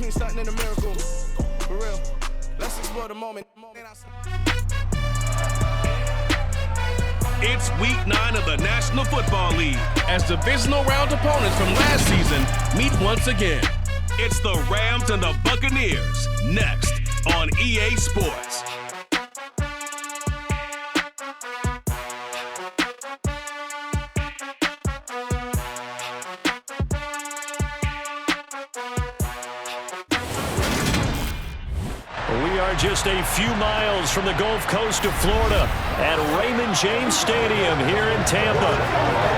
mean something in a miracle. For real. Let's explore the moment. It's week 9 of the National Football League as divisional round opponents from last season meet once again. It's the Rams and the Buccaneers next on EA Sports. We are just a few miles from the Gulf Coast of Florida at Raymond James Stadium here in Tampa.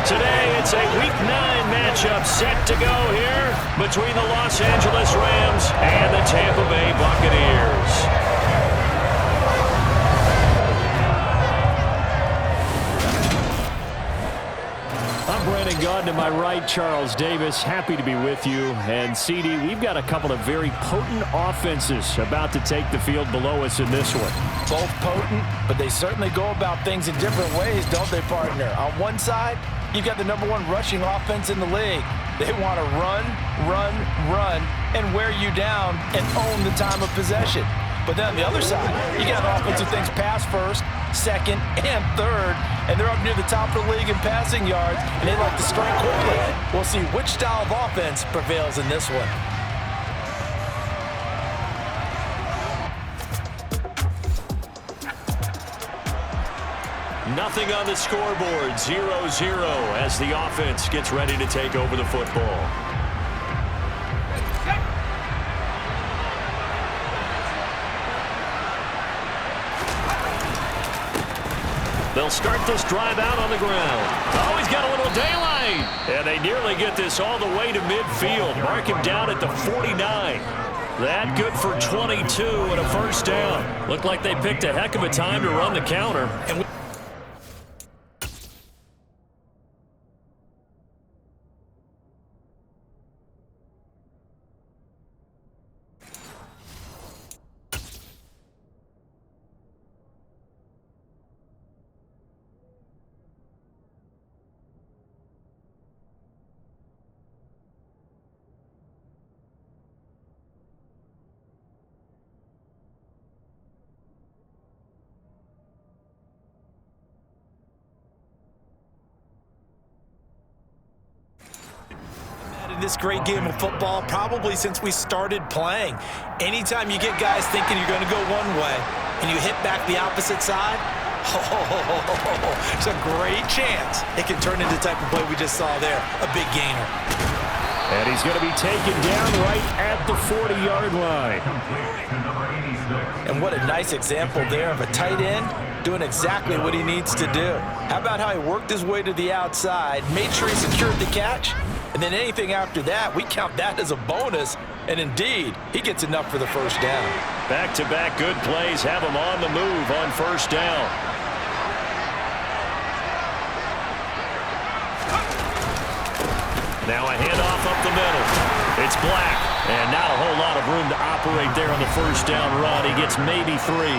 Today, it's a Week 9 matchup set to go here between the Los Angeles Rams and the Tampa Bay Buccaneers. I'm Brandon Gaudin, to my right, Charles Davis. Happy to be with you. And, CD, we've got a couple of very potent offenses about to take the field below us in this one. Both potent, but they certainly go about things in different ways, don't they, partner? On one side, you've got the #1 rushing offense in the league. They want to run, and wear you down and own the time of possession. But then on the other side, you got an offense who thinks pass first, second, and third, and they're up near the top of the league in passing yards, and they like to strike quickly. We'll see which style of offense prevails in this one. Nothing on the scoreboard, 0-0 as the offense gets ready to take over the football. They'll start this drive out on the ground. Oh, he's got a little daylight. And they nearly get this all the way to midfield. Mark him down at the 49. That good for 22 and a first down. Looked like they picked a heck of a time to run the counter. This great game of football probably since we started playing. Anytime you get guys thinking you're going to go one way and you hit back the opposite side, it's a great chance it can turn into the type of play we just saw there, a big gainer. And he's going to be taken down right at the 40-yard line. And what a nice example there of a tight end doing exactly what he needs to do. How about how he worked his way to the outside, made sure he secured the catch, and then anything after that, we count that as a bonus. And indeed, he gets enough for the first down. Back-to-back good plays have him on the move on first down. Now a handoff up the middle. It's Black. And not a whole lot of room to operate there on the first down run. He gets maybe 3.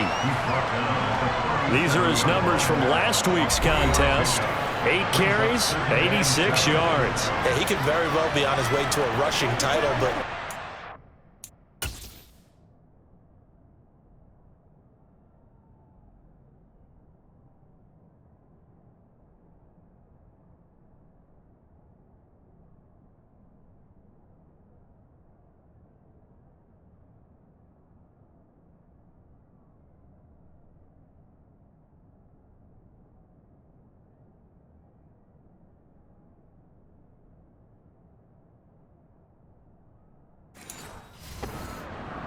These are his numbers from last week's contest. 8 carries, 86 yards. Yeah, he could very well be on his way to a rushing title, but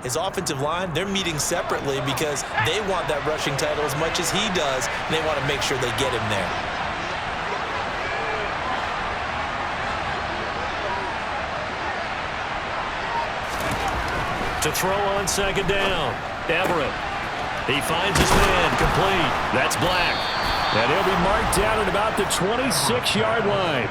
his offensive line, they're meeting separately because they want that rushing title as much as he does, and they want to make sure they get him there. To throw on second down, Everett. He finds his man, complete. That's Black. And he'll be marked down at about the 26-yard line.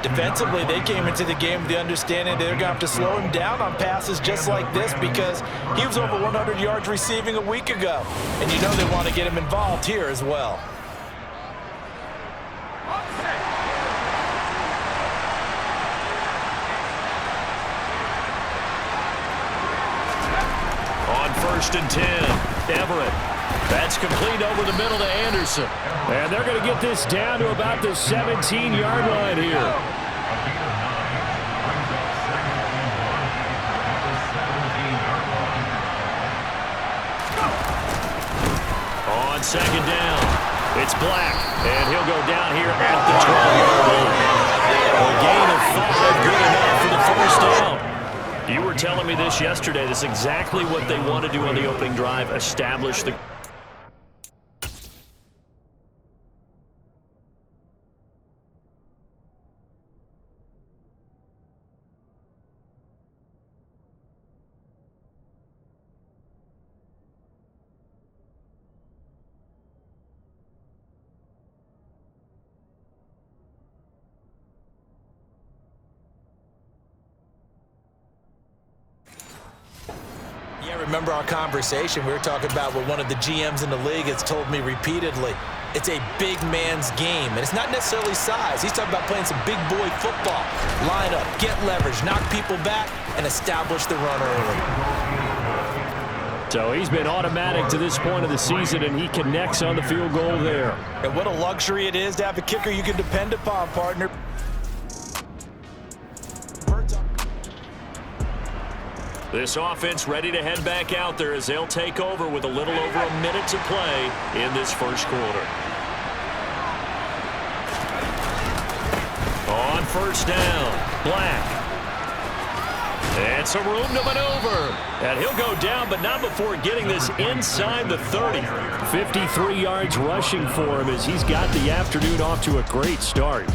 Defensively, they came into the game with the understanding they're going to have to slow him down on passes just like this because he was over 100 yards receiving a week ago. And you know they want to get him involved here as well. first and 10. Everett. That's complete over the middle to Anderson. And they're going to get this down to about the 17-yard line here. On second down, it's Black, and he'll go down here at the 12-yard line. A gain of 5, good enough for the first down. You were telling me this yesterday. This is exactly what they want to do on the opening drive, establish the... Remember our conversation? We were talking about what one of the GMs in the league has told me repeatedly. It's a big man's game, and it's not necessarily size. He's talking about playing some big boy football. Line up, get leverage, knock people back, and establish the run early. So he's been automatic to this point of the season, and he connects on the field goal there. And what a luxury it is to have a kicker you can depend upon, partner. This offense ready to head back out there as they'll take over with a little over a minute to play in this first quarter. On first down, Black. It's a room to maneuver. And he'll go down, but not before getting this inside the 30. 53 yards rushing for him as he's got the afternoon off to a great start.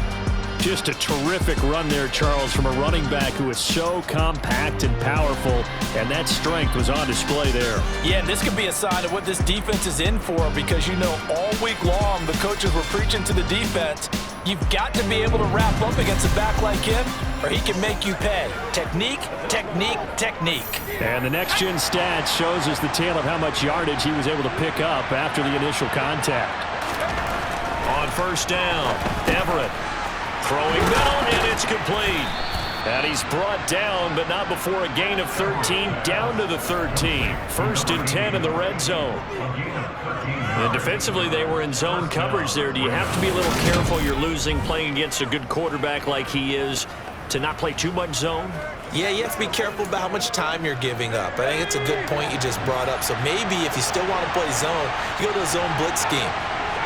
Just a terrific run there, Charles, from a running back who is so compact and powerful, and that strength was on display there. Yeah, and this could be a sign of what this defense is in for, because, you know, all week long the coaches were preaching to the defense, you've got to be able to wrap up against a back like him, or he can make you pay. Technique, technique, technique. And the next-gen stats shows us the tale of how much yardage he was able to pick up after the initial contact. On first down, Everett. Throwing middle, and it's complete. And he's brought down, but not before a gain of 13, down to the 13. First and 10 in the red zone. And defensively, they were in zone coverage there. Do you have to be a little careful you're losing playing against a good quarterback like he is to not play too much zone? Yeah, you have to be careful about how much time you're giving up. I think it's a good point you just brought up. So maybe if you still want to play zone, you go to a zone blitz scheme.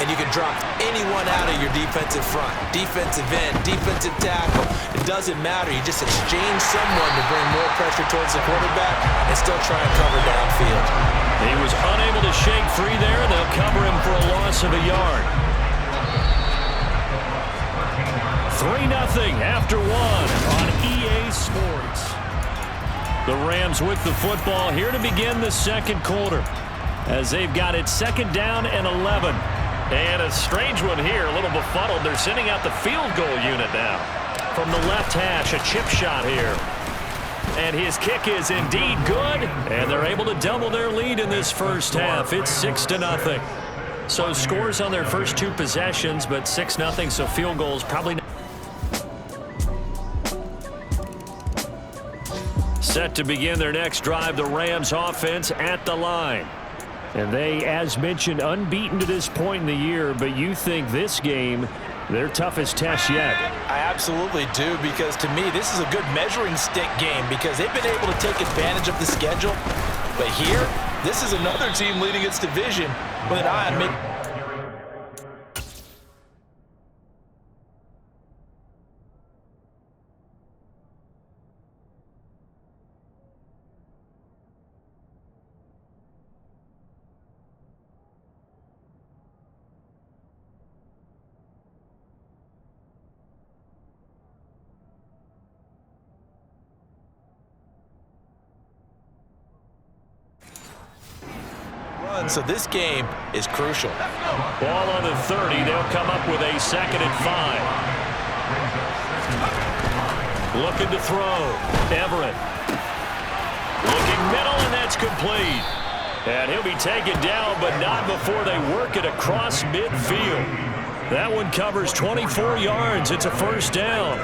And you can drop anyone out of your defensive front. Defensive end, defensive tackle. It doesn't matter. You just exchange someone to bring more pressure towards the quarterback and still try and cover downfield. He was unable to shake free there. They'll cover him for a loss of a yard. 3-0 after one on EA Sports. The Rams with the football here to begin the second quarter as they've got it second down and 11. And a strange one here, a little befuddled. They're sending out the field goal unit now. From the left hash, a chip shot here. And his kick is indeed good. And they're able to double their lead in this first half. It's 6-0. So scores on their first two possessions, but 6-0, so field goals probably not. Set to begin their next drive, the Rams offense at the line. And they, as mentioned, unbeaten to this point in the year, but you think this game, their toughest test yet. I absolutely do, because to me, this is a good measuring stick game because they've been able to take advantage of the schedule. But here, this is another team leading its division with an eye on mid. So this game is crucial. Ball on the 30. They'll come up with a 2nd and 5. Looking to throw. Everett. Looking middle, and that's complete. And he'll be taken down, but not before they work it across midfield. That one covers 24 yards. It's a first down.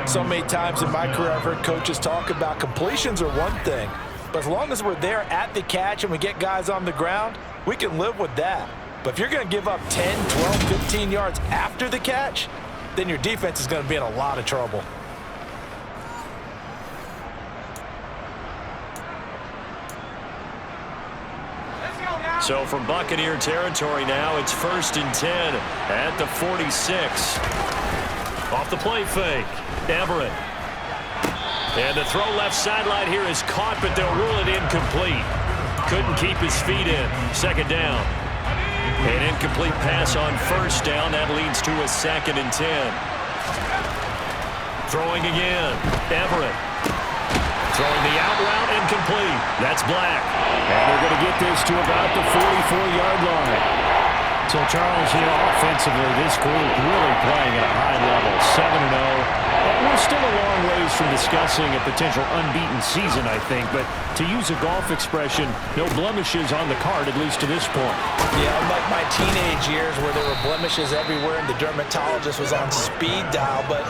So many times in my career, I've heard coaches talk about completions are one thing, But as long as we're there at the catch and we get guys on the ground, we can live with that. But if you're going to give up 10, 12, 15 yards after the catch, then your defense is going to be in a lot of trouble. So from Buccaneer territory now, it's 1st and 10 at the 46. Off the play fake, Everett. And the throw left sideline here is caught, but they'll rule it incomplete. Couldn't keep his feet in. 2nd down. An incomplete pass on 1st down. That leads to a 2nd and 10. Throwing again, Everett. Throwing the out route, incomplete. That's Black. And they're going to get this to about the 44-yard line. So, Charles, here offensively, this group really playing at a high level, 7-0. We're still a long ways from discussing a potential unbeaten season, I think. But to use a golf expression, no blemishes on the card, at least to this point. Yeah, unlike my teenage years where there were blemishes everywhere and the dermatologist was on speed dial. But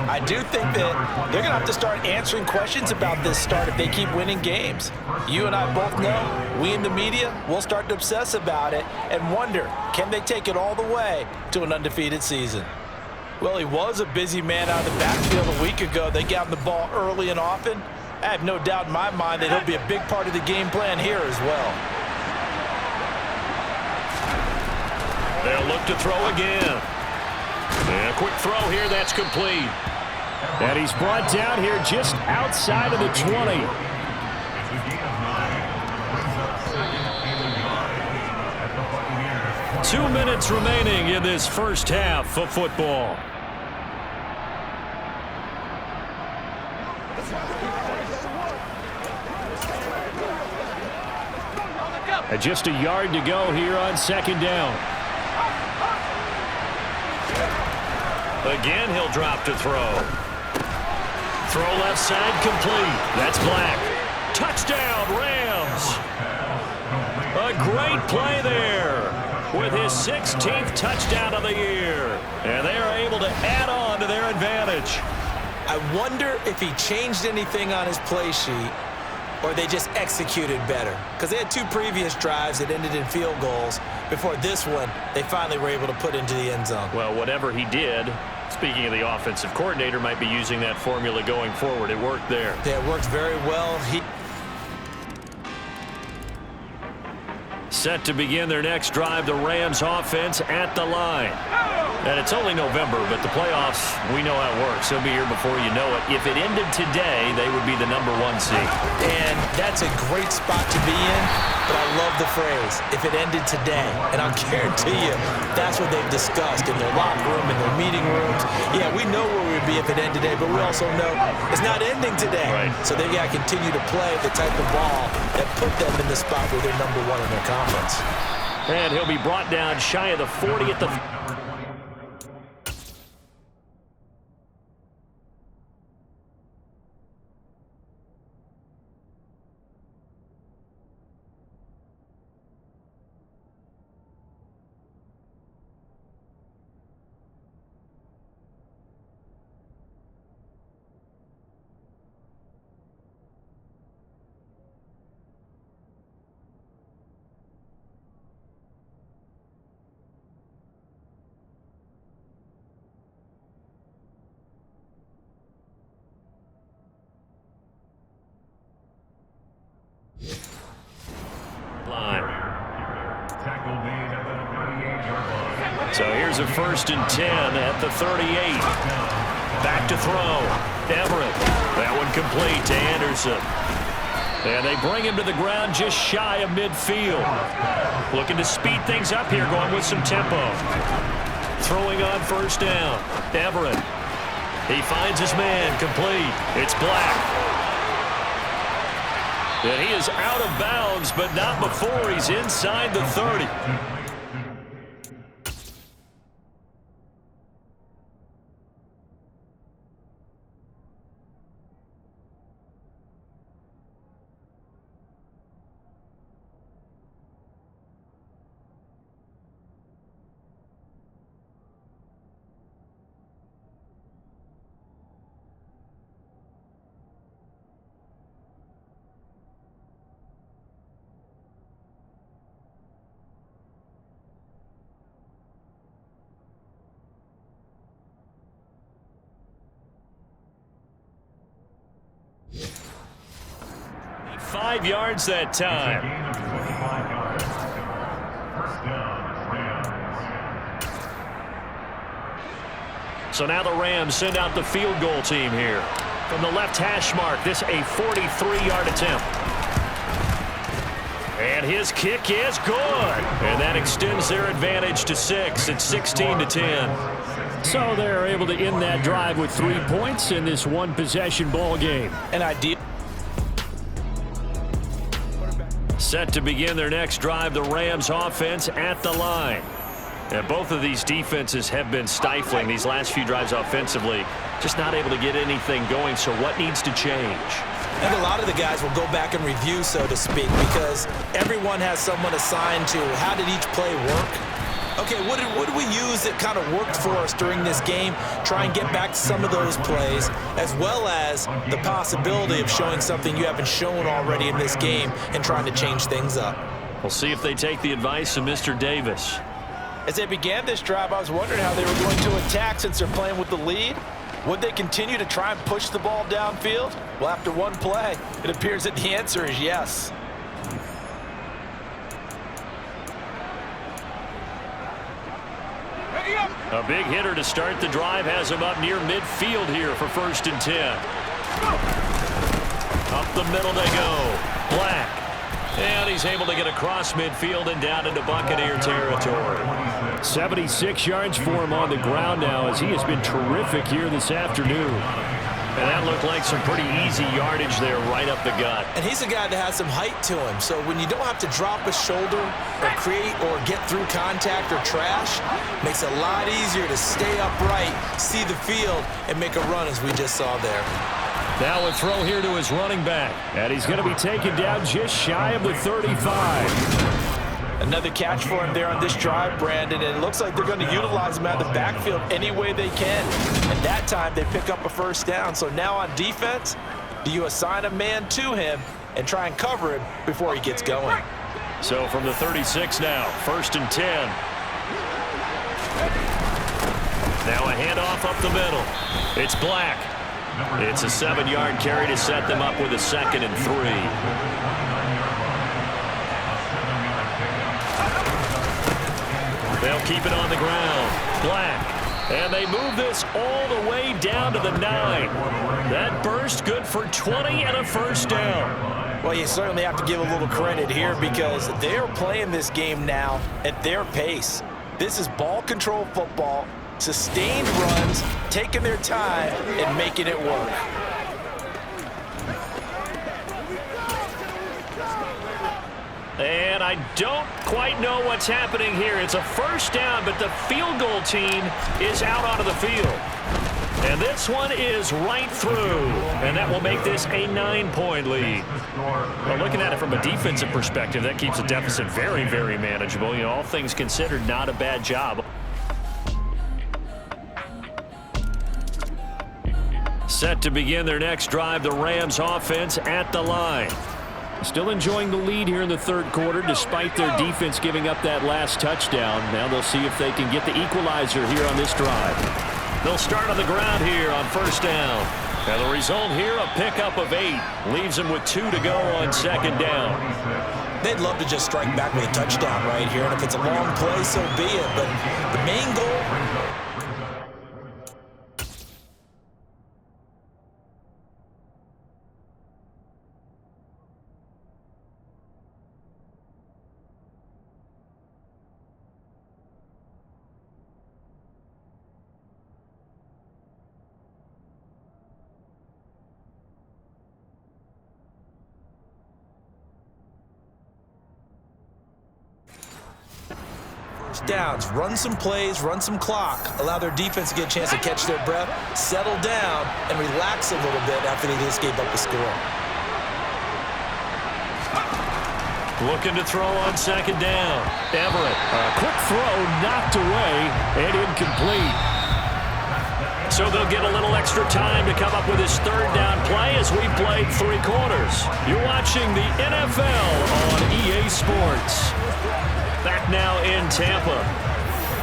I do think that they're going to have to start answering questions about this start if they keep winning games. You and I both know, we in the media, will start to obsess about it and wonder, can they take it all the way to an undefeated season? Well, he was a busy man out of the backfield a week ago. They got him the ball early and often. I have no doubt in my mind that he'll be a big part of the game plan here as well. They'll look to throw again. And a quick throw here, that's complete. And he's brought down here just outside of the 20. Two minutes remaining in this first half of football. And just a yard to go here on 2nd down. Again, he'll drop to throw. Throw left side complete. That's Black. Touchdown, Rams. A great play there with his 16th touchdown of the year. And they are able to add on to their advantage. I wonder if he changed anything on his play sheet or they just executed better. Because they had 2 previous drives that ended in field goals. Before this one, they finally were able to put into the end zone. Well, whatever he did, speaking of the offensive coordinator, might be using that formula going forward. It worked there. Yeah, it worked very well. Set to begin their next drive, the Rams offense at the line. And it's only November, but the playoffs, we know how it works. They'll be here before you know it. If it ended today, they would be the #1 seed. And that's a great spot to be in, but I love the phrase, if it ended today. And I'll guarantee you, that's what they've discussed in their locker room, in their meeting rooms. Yeah, we know where we would be if it ended today, but we also know it's not ending today. Right. So they've got to continue to play the type of ball that put them in the spot where they're #1 in their conference. And he'll be brought down shy of the 40 at the... So here's a 1st and 10 at the 38. Back to throw. Everett. That one complete to Anderson. And they bring him to the ground just shy of midfield. Looking to speed things up here, going with some tempo. Throwing on 1st down. Everett. He finds his man. Complete. It's Black. And he is out of bounds, but not before he's inside the 30. 5 yards that time. So now the Rams send out the field goal team here. From the left hash mark, this a 43-yard attempt. And his kick is good. And that extends their advantage to 6. It's 16-10. So they're able to end that drive with 3 points in this one-possession ball game. An idea. Set to begin their next drive, the Rams offense at the line. And both of these defenses have been stifling these last few drives offensively. Just not able to get anything going, so what needs to change? I think a lot of the guys will go back and review, so to speak, because everyone has someone assigned to how did each play work. Okay, what did we use that kind of worked for us during this game? Try and get back to some of those plays, as well as the possibility of showing something you haven't shown already in this game and trying to change things up. We'll see if they take the advice of Mr. Davis. As they began this drive, I was wondering how they were going to attack since they're playing with the lead. Would they continue to try and push the ball downfield? Well, after one play, it appears that the answer is yes. A big hitter to start the drive has him up near midfield here for 1st and 10. Up the middle they go. Black. And he's able to get across midfield and down into Buccaneer territory. 76 yards for him on the ground now, as he has been terrific here this afternoon. And that looked like some pretty easy yardage there right up the gut. And he's a guy that has some height to him. So when you don't have to drop a shoulder or create or get through contact or trash, makes it a lot easier to stay upright, see the field, and make a run as we just saw there. Now a throw here to his running back. And he's going to be taken down just shy of the 35. Another catch for him there on this drive, Brandon, and it looks like they're going to utilize him out of the backfield any way they can. And that time they pick up a 1st down. So now on defense, do you assign a man to him and try and cover him before he gets going? So from the 36 now, 1st and 10. Now a handoff up the middle. It's Black. It's a 7-yard carry to set them up with a 2nd and 3. They'll keep it on the ground. Black. And they move this all the way down to the 9. That burst good for 20 and a 1st down. Well, you certainly have to give a little credit here because they're playing this game now at their pace. This is ball control football, sustained runs, taking their time and making it work. And I don't quite know what's happening here. It's a 1st down, but the field goal team is out onto the field. And this one is right through. And that will make this a 9-point lead. Well, looking at it from a defensive perspective, that keeps the deficit very, very manageable. You know, all things considered, not a bad job. Set to begin their next drive, the Rams offense at the line. Still enjoying the lead here in the 3rd quarter, despite their defense giving up that last touchdown. Now they'll see if they can get the equalizer here on this drive. They'll start on the ground here on 1st down. And the result here, a pickup of 8. Leaves them with 2 to go on 2nd down. They'd love to just strike back with a touchdown right here. And if it's a long play, so be it. But the main goal... downs, run some plays, run some clock, allow their defense to get a chance to catch their breath, settle down, and relax a little bit after they just gave up the score. Looking to throw on 2nd down. Everett. A quick throw knocked away and incomplete. So they'll get a little extra time to come up with his 3rd down play as we played 3 quarters. You're watching the NFL on EA Sports. Back now in Tampa.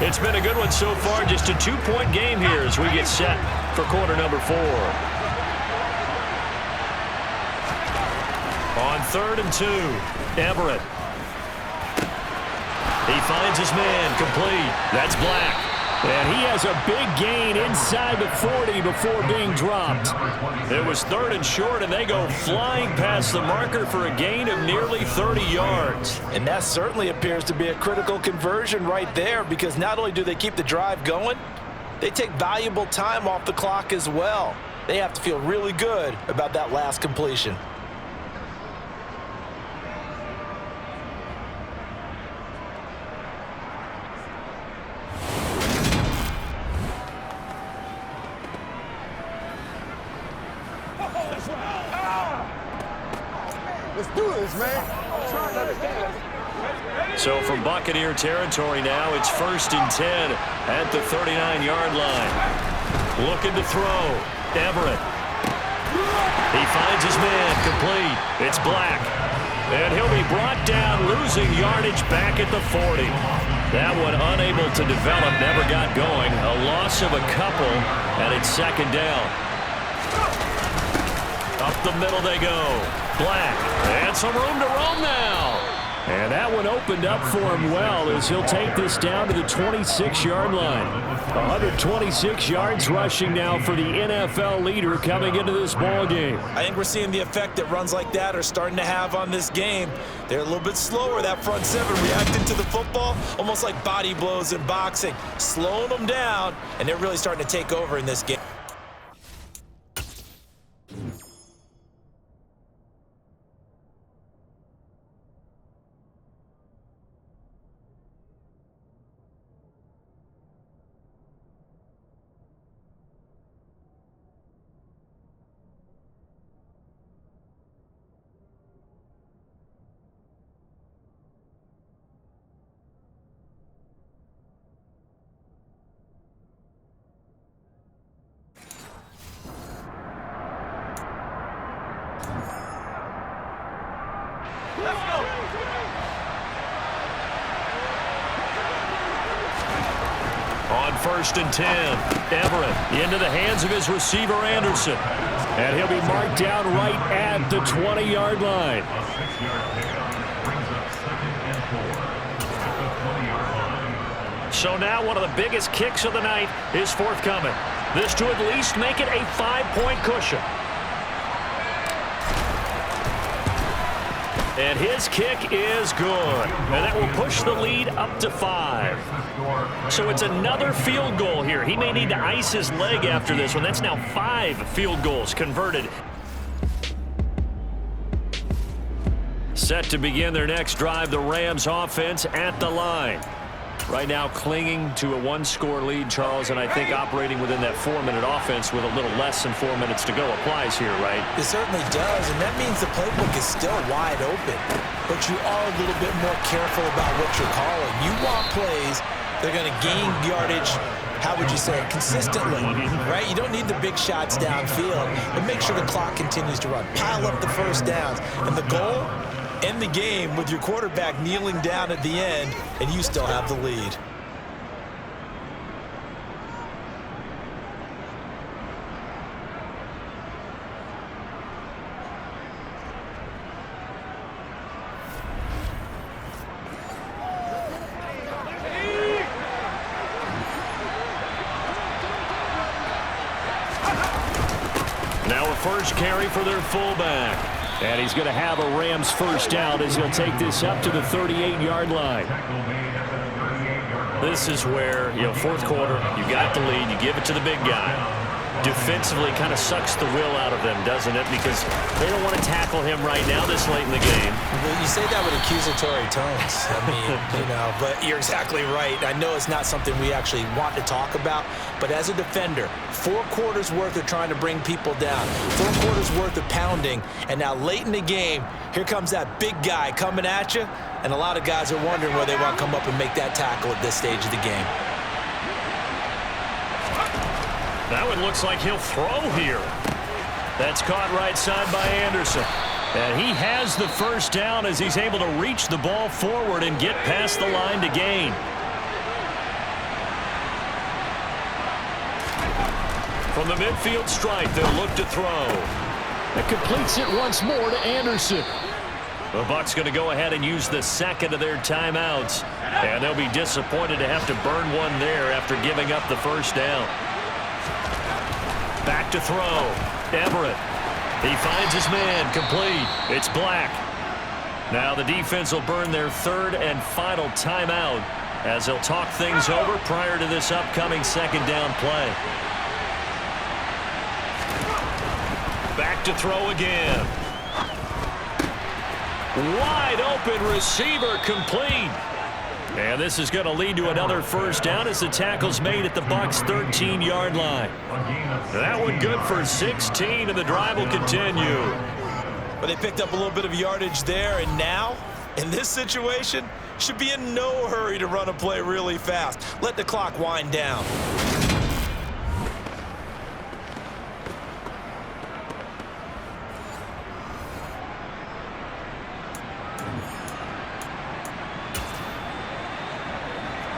It's been a good one so far. Just a 2-point game here as we get set for quarter number 4. On 3rd and 2. Everett. He finds his man, complete. That's Black. And he has a big gain inside the 40 before being dropped. It was 3rd and short, and they go flying past the marker for a gain of nearly 30 yards. And that certainly appears to be a critical conversion right there, because not only do they keep the drive going, they take valuable time off the clock as well. They have to feel really good about that last completion. Let's do this, man. I'm trying to understand. So from Buccaneer territory now, it's 1st and 10 at the 39-yard line. Looking to throw. Everett. He finds his man, complete. It's Black. And he'll be brought down, losing yardage back at the 40. That one unable to develop, never got going. A loss of a couple, and it's 2nd down. Up the middle they go. Black. And some room to roam now. And that one opened up for him well as he'll take this down to the 26-yard line. 126 yards rushing now for the NFL leader coming into this ball game. I think we're seeing the effect that runs like that are starting to have on this game. They're a little bit slower, that front seven, reacting to the football, almost like body blows in boxing, slowing them down, and they're really starting to take over in this game. On 1st and 10, Everett into the hands of his receiver, Anderson. And he'll be marked down right at the 20-yard line. So now one of the biggest kicks of the night is forthcoming. This to at least make it a 5-point cushion. And his kick is good. And that will push the lead up to 5. So it's another field goal here. He may need to ice his leg after this one. That's now 5 field goals converted. Set to begin their next drive, the Rams offense at the line. Right now clinging to a 1-score lead, Charles, and I think operating within that 4-minute offense with a little less than 4 minutes to go applies here, right? It certainly does, and that means the playbook is still wide open. But you are a little bit more careful about what you're calling. You want plays that are going to gain yardage, how would you say it, consistently, right? You don't need the big shots downfield, but make sure the clock continues to run. Pile up the first downs, and the goal, end the game with your quarterback kneeling down at the end, and you still have the lead. Now a first carry for their fullback. And he's going to have a Rams first down as he'll take this up to the 38-yard line. This is where, fourth quarter, you got the lead, you give it to the big guy. Defensively kind of sucks the will out of them, doesn't it? Because they don't want to tackle him right now this late in the game. Well, you say that with accusatory tones. I mean, but you're exactly right. I know it's not something we actually want to talk about, but as a defender, 4 quarters worth of trying to bring people down, 4 quarters worth of pounding, and now late in the game, here comes that big guy coming at you, and a lot of guys are wondering where they want to come up and make that tackle at this stage of the game. That one looks like he'll throw here. That's caught right side by Anderson. And he has the first down as he's able to reach the ball forward and get past the line to gain. From the midfield stripe, they'll look to throw. That completes it once more to Anderson. The Bucs going to go ahead and use the second of their timeouts. And they'll be disappointed to have to burn one there after giving up the first down. Back to throw. Everett. He finds his man. Complete. It's Black. Now the defense will burn their third and final timeout as they'll talk things over prior to this upcoming second down play. Back to throw again. Wide open receiver, complete. And this is going to lead to another first down as the tackle's made at the Bucs' 13-yard line. That one good for 16, and the drive will continue. But they picked up a little bit of yardage there, and now, in this situation, should be in no hurry to run a play really fast. Let the clock wind down.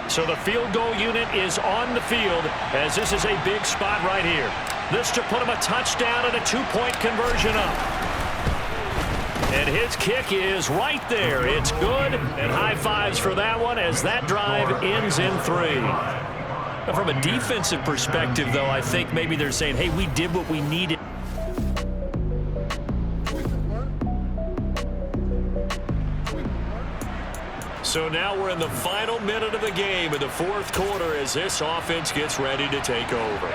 So the field goal unit is on the field as this is a big spot right here. This to put him a touchdown and a two-point conversion up. And his kick is right there. It's good, and high fives for that one as that drive ends in 3. Now, from a defensive perspective, though, I think maybe they're saying, hey, we did what we needed. So now we're in the final minute of the game in the fourth quarter as this offense gets ready to take over.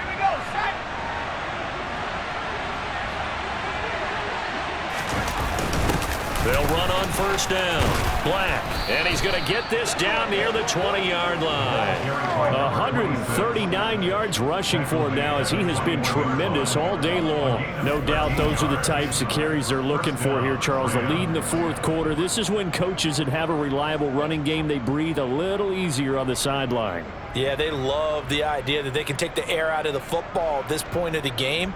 They'll run on first down. Black. And he's going to get this down near the 20-yard line. 139 yards rushing for him now as he has been tremendous all day long. No doubt those are the types of carries they're looking for here, Charles. The lead in the fourth quarter. This is when coaches that have a reliable running game, they breathe a little easier on the sideline. Yeah, they love the idea that they can take the air out of the football at this point of the game.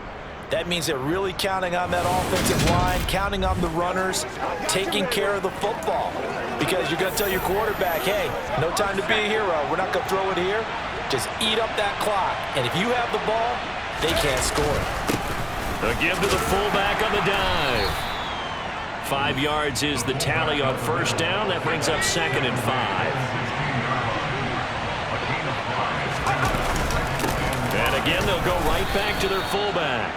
That means they're really counting on that offensive line, counting on the runners, taking care of the football. Because you're going to tell your quarterback, hey, no time to be a hero. We're not going to throw it here. Just eat up that clock. And if you have the ball, they can't score. A give to the fullback on the dive. 5 yards is the tally on first down. That brings up 2nd and 5. And again, they'll go right back to their fullback.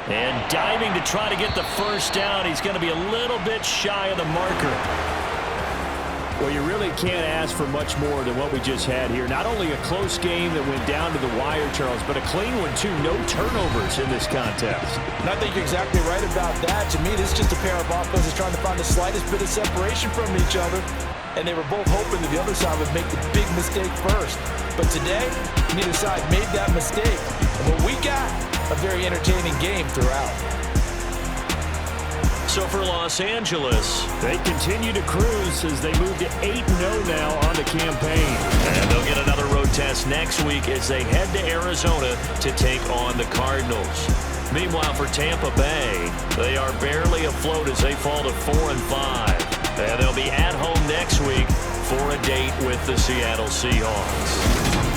And diving to try to get the first down. He's going to be a little bit shy of the marker. Well, you really can't ask for much more than what we just had here. Not only a close game that went down to the wire, Charles, but a clean one, too. No turnovers in this contest. And I think you're exactly right about that. To me, this is just a pair of offenses trying to find the slightest bit of separation from each other. And they were both hoping that the other side would make the big mistake first. But today, neither side made that mistake. And what we got, a very entertaining game throughout. So for Los Angeles, they continue to cruise as they move to 8-0 now on the campaign. And they'll get another road test next week as they head to Arizona to take on the Cardinals. Meanwhile, for Tampa Bay, they are barely afloat as they fall to 4-5. And they'll be at home next week for a date with the Seattle Seahawks.